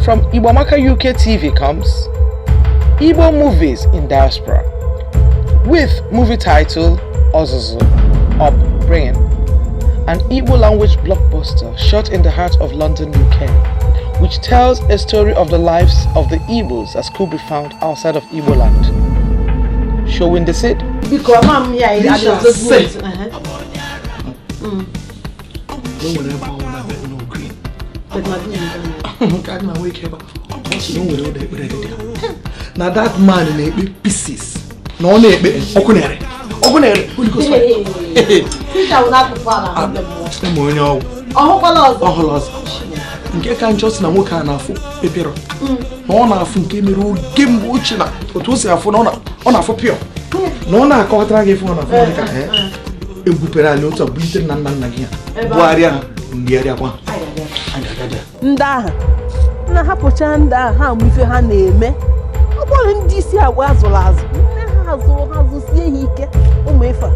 From Ibomaka UK TV comes Igbo Movies in Diaspora with movie title Ozuzu, Upbringing, an Igbo language blockbuster shot in the heart of London, UK, which tells a story of the lives of the Igbos as could be found outside of Igbo land. Showing the seed. Now that man in pieces. No, Okunere. Nke ka ncho na nwoke a na-afụ pepero na ọ na-afụ nke mere oge mgbe ochie na otu o si afụ na ọ na-afụ pịọ na ọ na-akọwatara gị fụ na afụ ka egwupere anyị otu bulite na nna gị ya bụgharịa ngigharịa kwa ndị ahụ na-ahapụcha ndị ahụ ha amụ ife ha na-eme ọ bụrụ ndị isi agwa azụrụ azụ nne ha azụsie ha ike ụmụ ife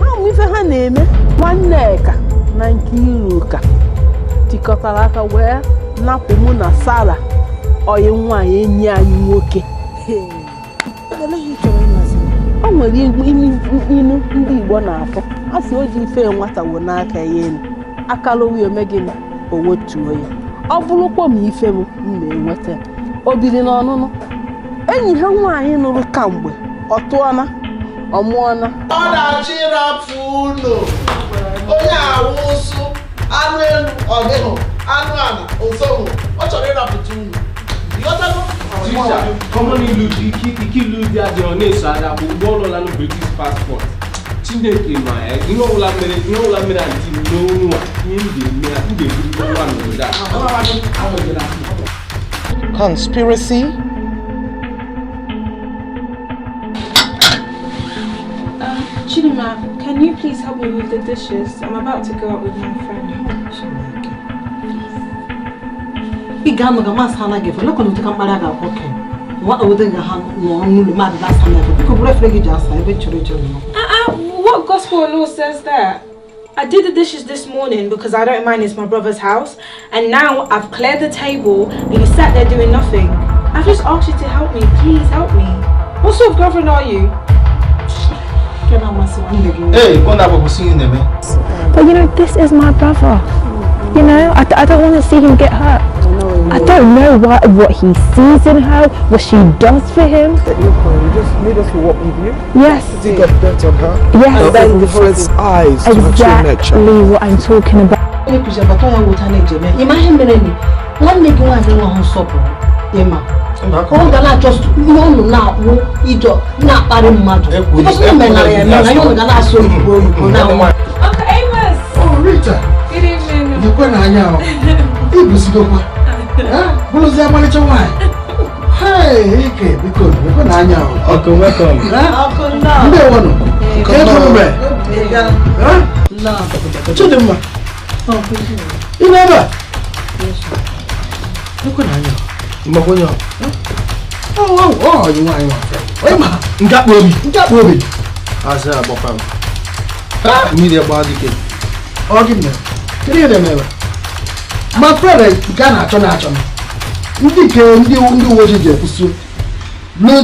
ha amụ ife ha na-eme Nwanneka na Nkiruka tikọtara aka wee napụ mụ na Sara oyi nwaanyị enyi anyị nwoke. O nwere inu ndị Igbo na-afọ a sị o ji ife nwata wụ n'aka ya elu akala owe ome gịnị o wetuo ya ọ bụrụkwa m ife m na-enweta o biri n'ọnụnụ enyi ha nwaanyị nụrụ kamgbe ọ tụọna ọ mụọna ọ na-achị ịrapụ ụlọ onye awụsụ anụ elu ọdịhụ anụ ala ozogho ọ chọrọ ịrapụta ụlọ common ilu dị adịrọ na-eso ada bụ ụgbọ ọlụla na British passport Chineke ma ihe ọbụla mere antị n'onu a ihe m ga-eburu nwa n'obodo a. Conspiracy. Chidima, can you please help me with the dishes? I'm about to go out with my friend. What gospel law says that? I did the dishes this morning because I don't mind, it's my brother's house, and now I've cleared the table and you sat there doing nothing. I've just asked you to help me, please help me. What sort of girlfriend are you? Hey, but you know, this is my brother. You know, I don't want to see him get hurt. I don't know what he sees in her, what she does for him. You just need us to walk with you? Yes. Has he got bent on her? Yes. Then different eyes to her true nature. Exactly what I'm talking about. Okay, Amos. Oh, Rita. Good evening. You're going to know. Hey, okay, because we're going to know. Uncle, welcome. Uncle, You don't want to. Come on, to them. You never. You're going to know. Oh, you want my friend. Wait, ma. That will be. I said, Bob. Media body kid. Oh, give me. Three of them ever. My friend, Ghana, Chonachon. Ndị uwe ojii ekwusi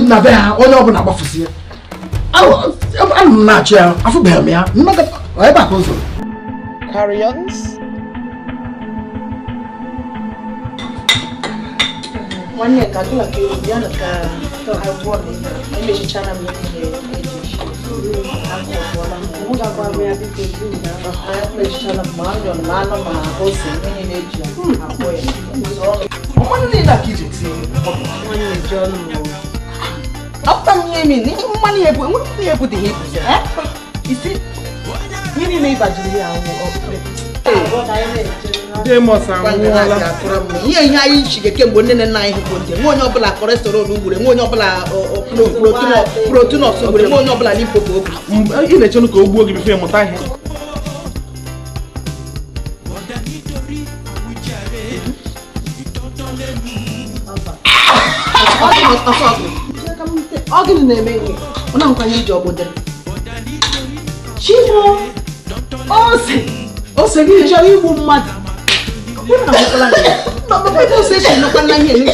na be ha onye ọbụla gbafusi ya anụ na-achị ya afụbeghị m ya ebe a ka ụzọ Carry-ons. Nwanne ka gụla ka ya na ka agwọ emechichara m ihe ihe anyị chige kemgbe nne nna anyị bụ ndị nwe onye ọbụla cholesterol ugbure nwe onye ọbụla proteinus ugbure nwe onye ọbụla lipopo ị na-echelu ka o gbuo gị bifo ịmụta ihe ọ gịnị na-eme ihe ọ na-nkwanye iji obodo Chivo ose gị chọrọ igbu mmadụ Papa says she's not going to hear you.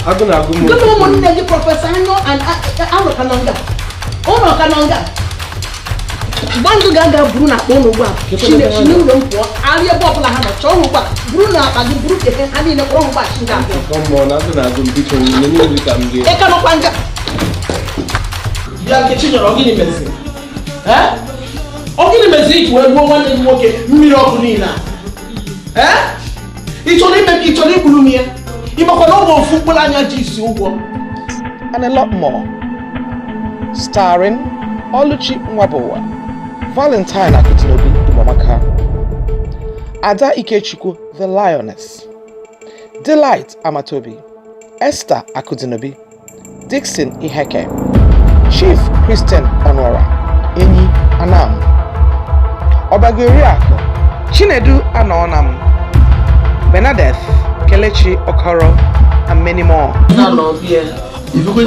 I'm going to go. No one knows the professor and our Kananga. Oh, no, Kananga. Bandu Gaga Bruna, Bono, she knew them for Alia Bobla Hammer, Choba, Bruna, and the Brute, and in a Roba. Come on, I'm going to be between you. I cannot find out. You are getting your organism. Eh? Organism will go one and walk it, Mirocunina. Eh? It's only Blumia. You must know football and your Jisuo. And a lot more. Starring Oluchi Mwabowa, Valentine Akutinobi Imamaka, Ada Ikechukwu the Lioness, Delight Amatobi, Esther Akutinobi, Dixon Iheke, Chief Christian Onora, Enyi Anam, Obaguriako, Chinedu Anonam, Bernadette Kelechi Okoro, and many more. If you come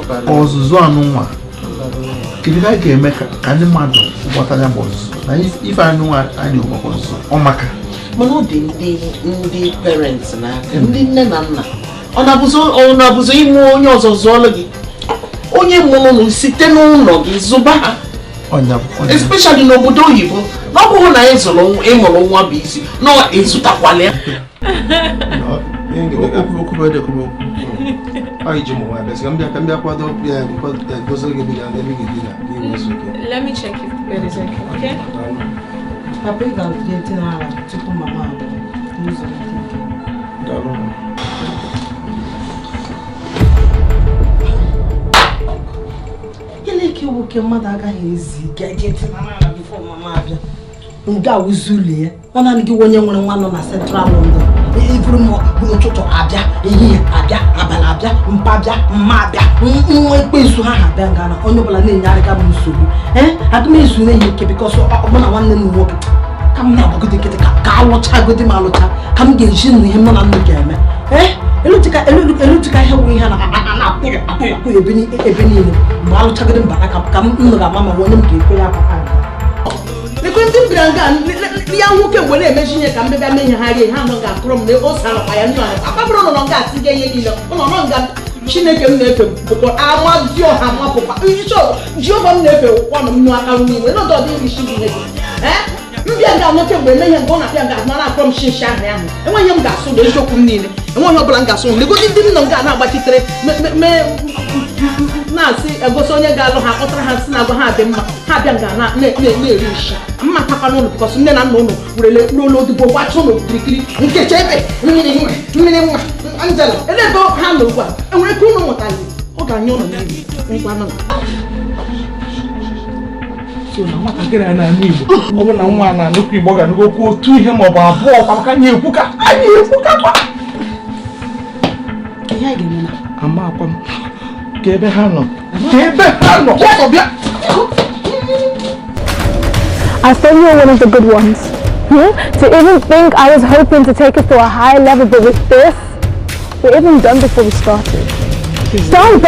Ozuzu anunwa. Kiliga ke meka kani mado watanya boss. Na if I know I know boss. Omaka. Mano the parents na ndi nne na nna. Ona buzo imu onye Ozuzu ologi. Onye mono no site n'ụlọ gị zuba ha. Especially n'obodo oyibo. Na ọ bụrụ na ịzụrụ ịmụrụ nwa bụ isi, no ịzụtakwala. Let me check if the bed is okay. Nga Uzuli, one and give one na Central London. Every more to Abia, Abia, Abalabia, Mpabia, Mabia, Mwesuha, Bangana, Honorable and Yarika Musubi. At me soon because one name walk. Come now, go to get a car, go to Malota, come get him on the game. Elutica, help me, and I put a penny, Malota, come, Mamma, one of them pay up. The Quentin Brangan, the young woman when I mention it, I'm making Harry Hamanga from the Osana. I am not a problem on that. Chineke nefe bụkwa amadio ha mapụpa icho Jehova nefe kwanu nnu aka nni we no do dey issue ihe mbia ga noke mgbe mehe ngo na pia ga na from shisha ahụ enweghị m ga-asụ do eziokwu niile enweghị ọbụla m ga-asụ le godi ndị nọ ga na-agbachitere na-asị egosi onye ga-alụ ha kpọtara ha si na agwa ha dị mma ha bịa ga na-eri nshi mma takwa n'ụlọ because nne na nna ụlọ werele n'ụlọ odibo gbacha ụlọ kirikiri nkecha ebe mmiri nwa Angela elego ha nọ ugbu a enwere ka ụlọ mụtali ọ ga-anye ụlọ niile ngwa nọ so na nwatakịrị a na-anụ Igbo ọ bụ na nwa na nnukwu Igbo ga-anụgo okwu otu ihe maọbụ abụọ kwa maka anyị ekwuka kwa ihe anyị ga-eme na ama akwa m ka ebe ha nọ ọsọ bịa. I thought you were one of the good ones. To even think I was hoping to take it to a higher level, but with this, we're even done before we started. Don't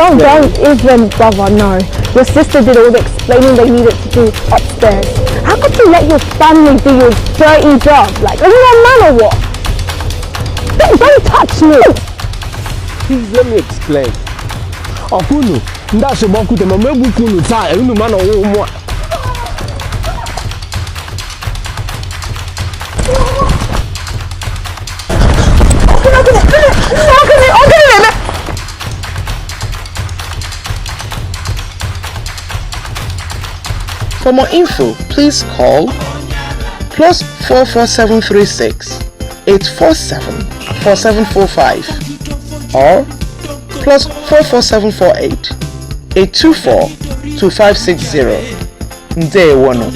even bother, no. Your sister did all the explaining they needed to do upstairs. How could you let your family do your dirty job? Like, are you a man or what? Don't touch me! Please let me explain. Okunu, ndashi boku te mamebu kunu ta, enu man owo mo. For more info, please call +44736 847 4745 or +44748 824 2560. Ndewono.